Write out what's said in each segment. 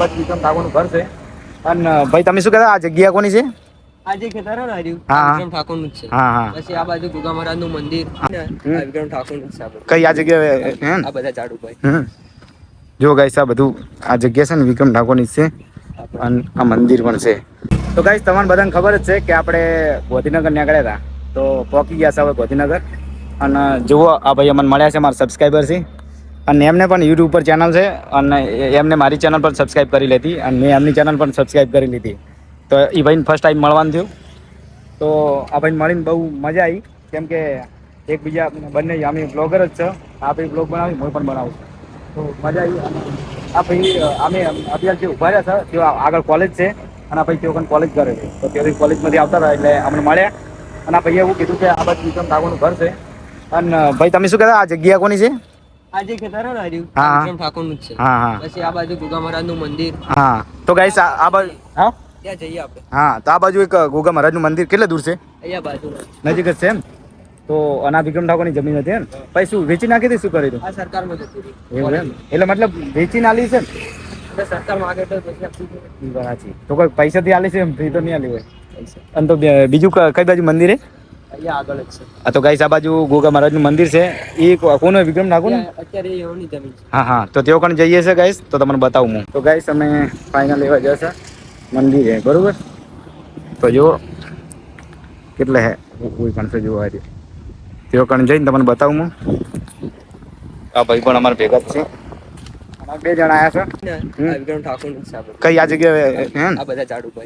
બાજુ વિક્રમ ઠાકોરનું ઘર છે. અને ભાઈ તમે શું કહેતા આ જગ્યા કોની છે? આજે ખેતર ને આવ્યું હા વિક્રમ ઠાકોર નું જ છે. હા હા પછી આ બાજુ ગુગા મહારાજ નું મંદિર વિક્રમ ઠાકોર નું છે. કઈ આ જગ્યાએ હે આ બધા ઝાડ ઉપર જો ગાઈસ આ બધું આ જગ્યા છે ને વિક્રમ ઠાકોરની છે અને આ મંદિર પણ છે. તો ગાઈસ તમને બધાને ખબર જ છે કે આપણે ગોધીનગર નીકળ્યા હતા તો પહોંચી ગયા છે હવે ગોધીનગર. અને જુઓ આ ભાઈ અમને મળ્યા છે મારા સબસ્ક્રાઈબર છે અને એમને પણ યુટ્યુબ પર ચેનલ છે અને એમને મારી ચેનલ પર સબસ્ક્રાઈબ કરી લીધી અને મેં એમની ચેનલ પણ સબસ્ક્રાઈબ કરી લીધી. તો એ ભાઈને ફર્સ્ટ ટાઈમ મળવાનું થયું. તો આ ભાઈને મળીને બહુ મજા આવી કેમ કે એકબીજા બંને અમે બ્લોગર જ છે. આ ભાઈ બ્લોગ બનાવી હું પણ બનાવું તો મજા આવી. આ ભાઈ અમે અત્યારે જે ઉભા રહ્યા છે તે આગળ કોલેજ છે અને ભાઈ તેઓ પણ કોલેજ કરે છે તો તે કોલેજમાંથી આવતા હતા એટલે અમને મળ્યા અને આ ભાઈએ એવું કીધું કે આ બાજુ વિક્રમ ઠાકોરનું ઘર છે. અને ભાઈ તમે શું કહેતા આ જગ્યા કોની છે? આજે ખેતર ને આવ્યું હા વિક્રમ ઠાકોર નું જ છે. હા હા પછી આ બાજુ ગુગા મહારાજ નું મંદિર. હા તો ગાઈસ આ બાજુ હા ત્યાં જઈએ આપણે. હા તો આ બાજુ એક ગોગા મહારાજનું મંદિર કેટલે દૂર છે? અહીંયા બાજુ નજીક જ છે એમ. તો અના વિક્રમ ઠાકોરની જમીન હતી એમ પછી શું વેચી નાખી હતી શું કરી દઉં આ સરકારમાં જતી રહી. એવું એમ એટલે મતલબ વેચી નાલી છે ને એટલે સરકાર માગે તો પછી આપી દે. સાચી તો કોઈ પૈસાથી આલી છે એમ ફ્રી તો નહીં આલી હોય. અને તો બીજું કઈ બાજુ મંદિર છે? અહીંયા આગળ જ છે. આ તો ગાઈસ આ બાજુ ગોગા મહારાજનું મંદિર છે એ કોનું વિક્રમ ઠાકોર અત્યારે એની જમીન છે. હા હા તો તેઓ પણ જઈએ છે ગાઈસ તો તમને બતાવું હું. તો ગાઈસ અમે ફાઇનલ એવા જશે મંદિર છે બરોબર તો જો કેટલે હે કોઈ પણ છે જોવા છે તેઓ કણ જઈને તમને બતાવું હું. આ ભાઈ પણ અમારા ભેગા જ છે. અમારા બે જણા આવ્યા છે. વિક્રમ ઠાકોર નું છે. કઈ આ જગ્યાએ હે આ બધા ઝાડ ઉપર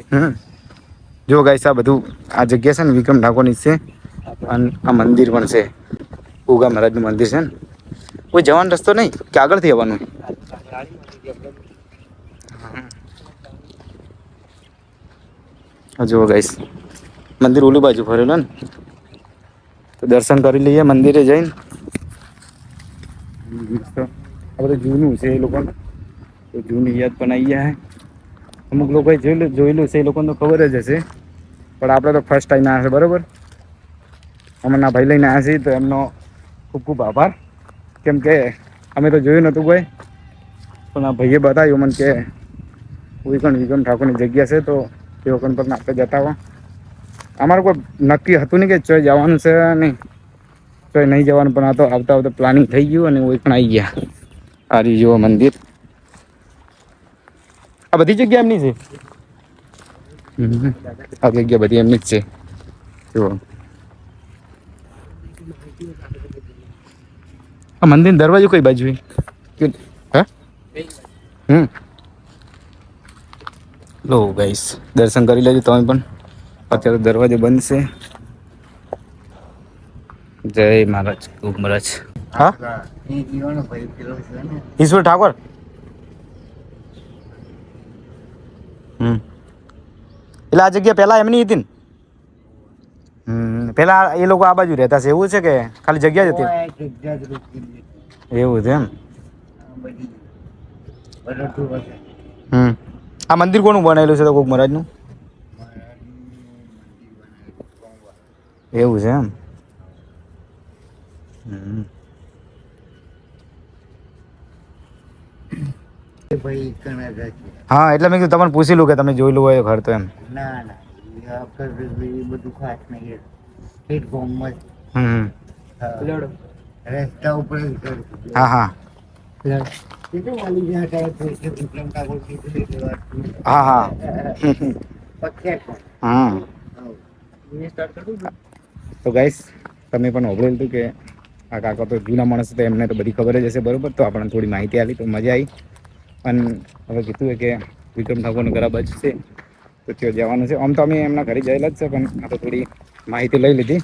જો ગાઈસ આ બધું આ જગ્યા છે ને વિક્રમ ઠાકોરની છે અને આ મંદિર પણ છે. ગોગા મહારાજનું મંદિર છે ને કોઈ જવાનો રસ્તો નહીં કે આગળથી આવવાનું? જુઓ ગાઈસ મંદિર ઓલી બાજુ ફરેલું ને તો દર્શન કરી લઈએ મંદિરે જઈને. આ બધું જૂનું છે એ લોકોને તો જૂની યાદ પણ આવી જાય. અમુક લોકોએ જોયેલું છે એ લોકોને તો ખબર જ હશે પણ આપણે તો ફર્સ્ટ ટાઈમ આવ્યા છે બરાબર. અમરના ભાઈ લઈને આવ્યા છીએ તો એમનો ખૂબ ખૂબ આભાર કેમ કે અમે તો જોયું નહોતું કોઈ પણ આ ભાઈએ બતાવ્યું મને કે વિક્રમ ઠાકોરની જગ્યા છે તો તે વખત પણ આપણે જતા હો. અમારે કોઈ નક્કી હતું નહીં કે ચોય જવાનું છે નહીં ચોય નહીં જવાનું પણ આ તો આવતા આવતા પ્લાનિંગ થઈ ગયું અને કોઈ પણ આવી ગયા. આ રહ્યું જુઓ મંદિર. આ બધી જગ્યા એમની છે. આ જગ્યા બધી એમની જ છે જુઓ. આ મંદિર દરવાજો કઈ બાજુ હે? લો ગાઈસ દર્શન કરી લેજો તમે પણ. અત્યારે દરવાજો બંધ છે. જય મહારાજ ગોગ મહારાજ. હા ઈશ્વર ઠાકોર એટલે આ જગ્યા પેલા એમની હતી ને પેલા એ લોકો આ બાજુ રહેતા છે એવું છે કે ખાલી જગ્યા જ હતી એવું છે એમ. આ મંદિર કોનું બનાવેલું છે તો ગોગ મહારાજનું એવું છે એમ. હા એટલે મેં કીધું તમને પૂછી લઉં કે તમે જોયેલું હોય ઘર તો એમ. ના બધું ખાસ નહીં રસ્તા ઉપર હા હા હા હા હા તો ગાઈસ તમે પણ હોભળેલું હતું કે આ કાકા તો જૂના માણસ તો એમને તો બધી ખબર જ હશે બરોબર. તો આપણને થોડી માહિતી આપી તો મજા આવી અને હવે કીધું કે વિક્રમ ઠાકોરનું ઘર બાજુ છે તો ત્યાં જવાનું છે. આમ તો અમે એમના ઘરે ગયેલા જ છે પણ આ તો થોડી માહિતી લઈ લીધી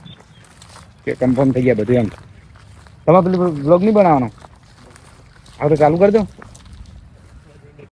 કે કન્ફર્મ થઈ ગયા બધું એમ. તમે પેલું બ્લોગ નહીં બનાવવાનો હવે તો ચાલુ કરી દો.